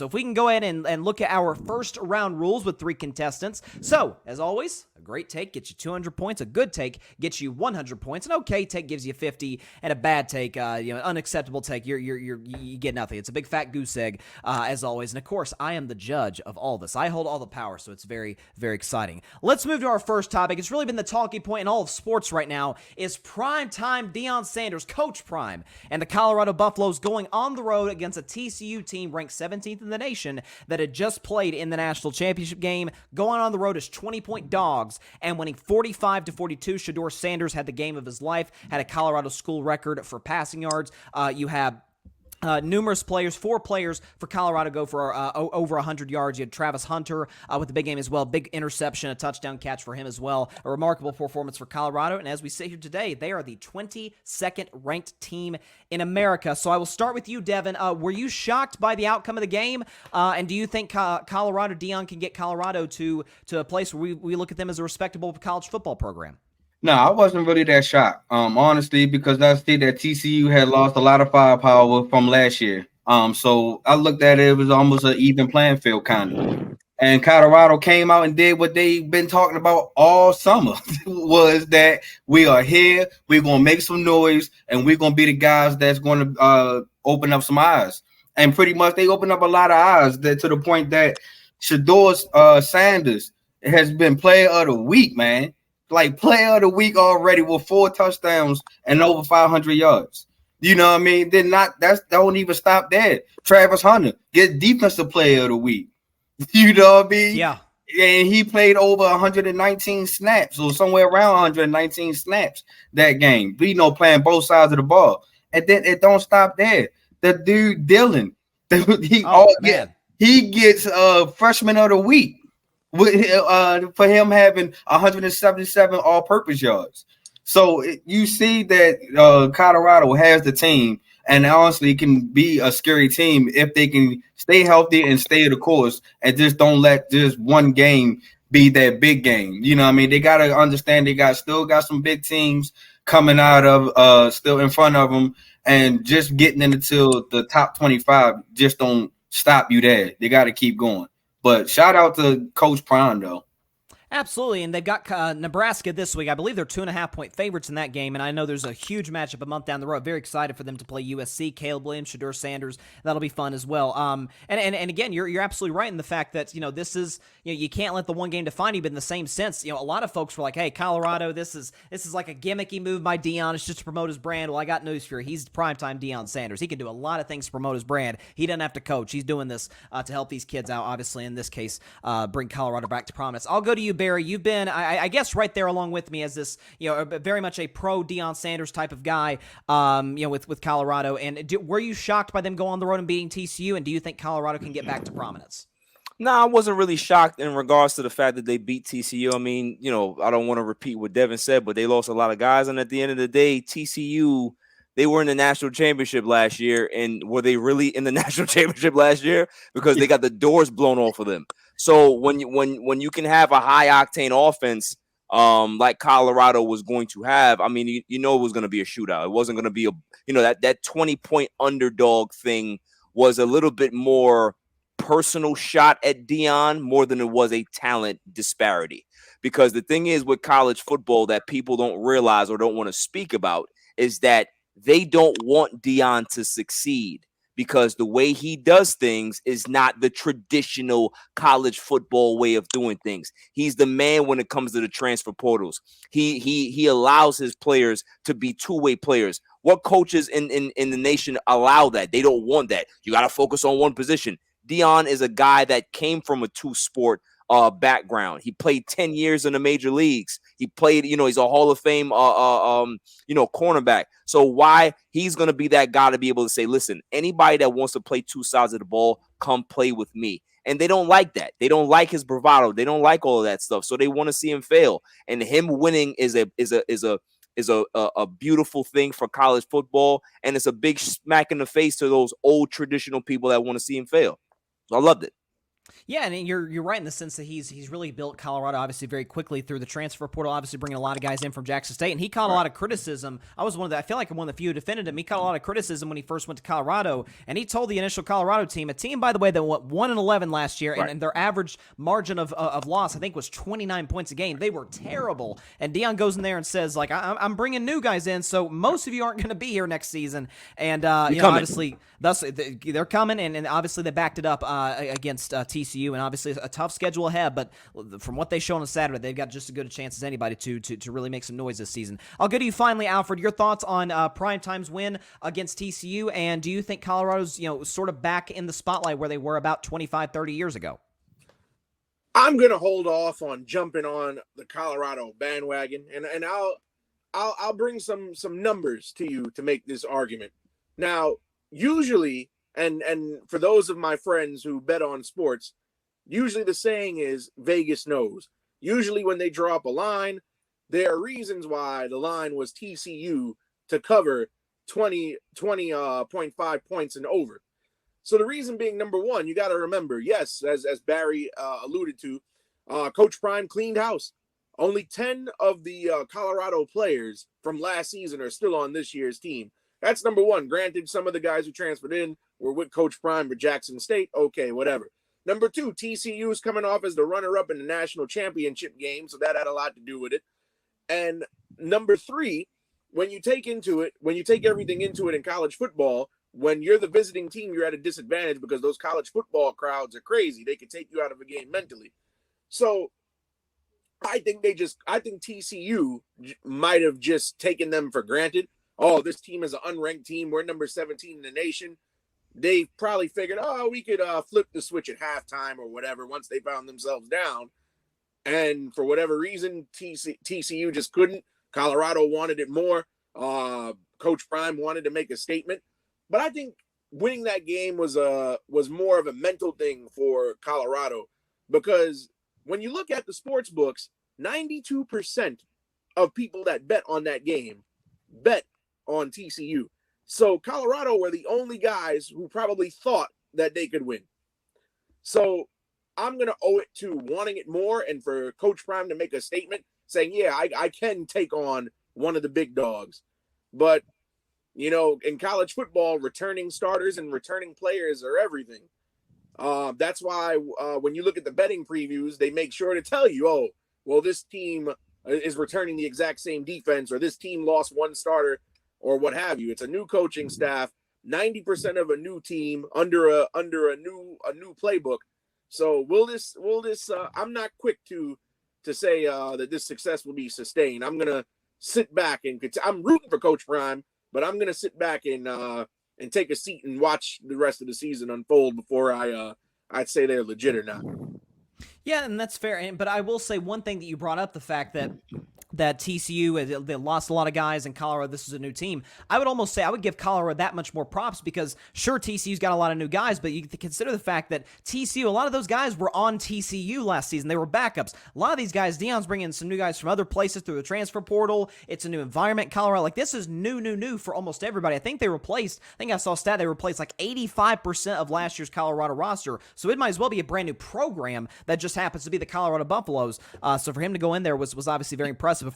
So if we can go ahead and look at our first round rules with 3 contestants. So, as always, a great take gets you 200 points. A good take gets you 100 points. An okay take gives you 50, and a bad take, an unacceptable take, you get nothing. It's a big fat goose egg, as always. And of course, I am the judge of all this. I hold all the power, so it's very, very exciting. Let's move to our first topic. It's really been the talking point in all of sports right now. Is primetime Deion Sanders, Coach Prime, and the Colorado Buffaloes going on the road against a TCU team ranked 17th in the nation that had just played in the national championship game, going on the road as 20-point dogs and winning 45-42. Shedeur Sanders had the game of his life, had a Colorado school record for passing yards. You have numerous players, 4 players for Colorado go for over 100 yards. You had Travis Hunter with the big game as well. Big interception, a touchdown catch for him as well. A remarkable performance for Colorado. And as we sit here today, they are the 22nd ranked team in America. So I will start with you, Devin. Were you shocked by the outcome of the game? And do you think Colorado, Deion can get Colorado to a place where we look at them as a respectable college football program? No, I wasn't really that shocked, honestly, because I see that TCU had lost a lot of firepower from last year. So I looked at it was almost an even playing field, kind of. And Colorado came out and did what they've been talking about all summer, was that we are here, we're going to make some noise, and we're going to be the guys that's going to open up some eyes. And pretty much they opened up a lot of eyes to the point that Shedeur Sanders has been player of the week, man. Like player of the week already with 4 touchdowns and over 500 yards. You know what I mean? Don't even stop there. Travis Hunter get defensive player of the week. You know what I mean? Yeah. And he played over 119 snaps, or somewhere around 119 snaps that game. Playing both sides of the ball. And then it don't stop there. The dude Dylan, he gets freshman of the week. For him having 177 all-purpose yards. So you see that Colorado has the team and honestly can be a scary team if they can stay healthy and stay the course and just don't let just one game be that big game. You know what I mean? They got to understand they still got some big teams coming out of still in front of them, and just getting into the top 25 just don't stop you there. They got to keep going. But shout out to Coach Prime, though. Absolutely, and they've got Nebraska this week. I believe they're 2.5-point favorites in that game, and I know there's a huge matchup a month down the road. Very excited for them to play USC, Caleb Williams, Shedeur Sanders. That'll be fun as well. And again, you're absolutely right in the fact that this is you can't let the one game define you. But in the same sense, a lot of folks were like, "Hey, Colorado, this is like a gimmicky move by Deion. It's just to promote his brand." Well, I got news for you. He's primetime Deion Sanders. He can do a lot of things to promote his brand. He doesn't have to coach. He's doing this to help these kids out. Obviously, in this case, bring Colorado back to prominence. I'll go to you, Barry. You've been, I guess, right there along with me as this, very much a pro Deion Sanders type of guy, with Colorado. And were you shocked by them going on the road and beating TCU? And do you think Colorado can get back to prominence? No, I wasn't really shocked in regards to the fact that they beat TCU. I mean, I don't want to repeat what Devin said, but they lost a lot of guys. And at the end of the day, TCU, they were in the national championship last year. And were they really in the national championship last year? Because they got the doors blown off of them. So when you can have a high octane offense like Colorado was going to have, I mean, it was going to be a shootout. It wasn't going to be that 20-point underdog thing was a little bit more personal shot at Deion more than it was a talent disparity. Because the thing is with college football that people don't realize or don't want to speak about is that they don't want Deion to succeed. Because the way he does things is not the traditional college football way of doing things. He's the man when it comes to the transfer portals. He allows his players to be two-way players. What coaches in the nation allow that? They don't want that. You got to focus on one position. Deion is a guy that came from a two-sport background. He played 10 years in the major leagues. He played, he's a Hall of Fame, cornerback. So why he's going to be that guy to be able to say, listen, anybody that wants to play two sides of the ball, come play with me. And they don't like that. They don't like his bravado. They don't like all of that stuff. So they want to see him fail. And him winning is a beautiful thing for college football. And it's a big smack in the face to those old traditional people that want to see him fail. So I loved it. Yeah, and you're right in the sense that he's really built Colorado obviously very quickly through the transfer portal, obviously bringing a lot of guys in from Jackson State, and he caught a lot of criticism. I feel like I'm one of the few who defended him. He caught a lot of criticism when he first went to Colorado, and he told the initial Colorado team, a team by the way that went 1-11 last year, and their average margin of loss I think was 29 points a game. They were terrible, and Deion goes in there and says like I'm bringing new guys in, so most of you aren't going to be here next season, and obviously they're coming, and obviously they backed it up against TCU, and obviously a tough schedule ahead, but from what they show on Saturday, they've got just as good a chance as anybody to really make some noise this season. I'll go to you finally, Alfred, your thoughts on Primetime's win against TCU, and do you think Colorado's sort of back in the spotlight where they were about 25, 30 years ago? I'm going to hold off on jumping on the Colorado bandwagon, and I'll bring some numbers to you to make this argument. Now, usually, and for those of my friends who bet on sports, usually the saying is Vegas knows. Usually when they draw up a line, there are reasons why the line was TCU to cover 20.5 points and over. So the reason being, number one, you got to remember, yes, as Barry alluded to, Coach Prime cleaned house. Only 10 of the Colorado players from last season are still on this year's team. That's number one. Granted, some of the guys who transferred in were with Coach Prime for Jackson State. Okay, whatever. Number two, TCU is coming off as the runner-up in the national championship game, so that had a lot to do with it. And number three, when you take everything into it in college football, when you're the visiting team, you're at a disadvantage because those college football crowds are crazy. They can take you out of a game mentally. So I think TCU might have just taken them for granted. Oh, this team is an unranked team. We're number 17 in the nation. They probably figured, we could flip the switch at halftime or whatever once they found themselves down. And for whatever reason, TCU just couldn't. Colorado wanted it more. Coach Prime wanted to make a statement. But I think winning that game was more of a mental thing for Colorado, because when you look at the sports books, 92% of people that bet on that game bet on TCU. So Colorado were the only guys who probably thought that they could win. So I'm going to owe it to wanting it more and for Coach Prime to make a statement saying, yeah, I can take on one of the big dogs. But, in college football, returning starters and returning players are everything. That's why when you look at the betting previews, they make sure to tell you, this team is returning the exact same defense, or this team lost one starter, or what have you. It's a new coaching staff, 90% of a new team under a new playbook. So will this I'm not quick to say that this success will be sustained. I'm gonna sit back and I'm rooting for Coach Prime, but I'm gonna sit back and take a seat and watch the rest of the season unfold before I'd say they're legit or not. Yeah, and that's fair. But I will say one thing that you brought up, the fact that TCU, they lost a lot of guys, in Colorado, this is a new team. I would almost say I would give Colorado that much more props because, sure, TCU's got a lot of new guys, but you consider the fact that TCU, a lot of those guys were on TCU last season. They were backups. A lot of these guys, Deion's bringing in some new guys from other places through the transfer portal. It's a new environment, Colorado. Like, this is new for almost everybody. I think I saw a stat, they replaced like 85% of last year's Colorado roster, so it might as well be a brand new program that just happens to be the Colorado Buffaloes. So for him to go in there was obviously very impressive.